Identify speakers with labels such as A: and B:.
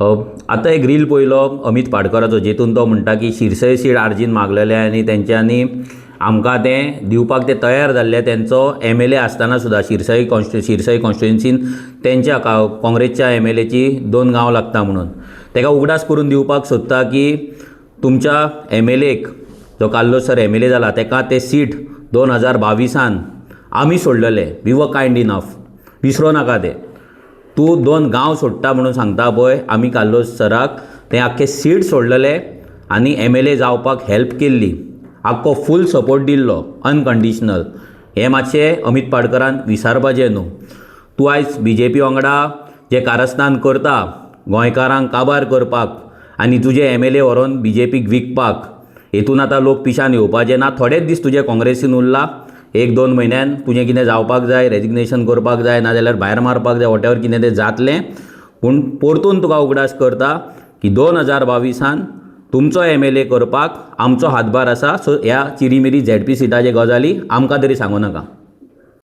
A: आतां एक रील पळयलो अमित पाडकराचो, जेतून तो म्हणटा की शिरसय सीट आर्जीन मागलेले आनी तेंच्यांनी आमकां तें दिवपाक ते तयार जाल्ले. तेंचो MLA आसतना सुद्दां शिरसय कॉन्स्टिट्युएन्सीन तेंच्या काँग्रेसच्या MLAची 2 गांव लागता म्हणून तेका उगडास करून दिवपाक सोदता की तुमच्या MLAक जो कार्लोस सर MLA जाला तेका ते सीट 2022 आमी सोडलेले. We were kind enough. विसरो नाका ते. तूं 2 गांव सोडटा म्हणून सांगता पळय, आमी कार्लोस सराक ते आख्खे सीट सोडलेले आनी MLA जावपाक हेल्प केल्ली. आख्खो फूल सपोर्ट दिल्लो अनकंडिशनल. हें मातशें अमित पाडकरान विसारपाचें न्हू. तूं आयज BJP वांगडा जें कारस्थान करता गोंयकारांक काबार करपाक आनी तुजे MLA व्हरोन BJPक विकपाक, हेतून आतां लोक पिशान येवपाचे ना. थोडेच दीस तुजे काँग्रेसीन उरला. 1-2 म्हयन्यान तुजें कितें जावपाक जाय, रेजिग्नेशन करपाक जाय, नाजाल्यार भायर मारपाक जाय, वॉटेवर कितें तें जातलें. पूण परतून तुका उगडास करता की 2022 तुमचो MLA करपाक आमचो हातभार आसा. सो ह्या चिरी मिरी ZP सिटाचे गजाली आमकां तरी सांगूं नाका.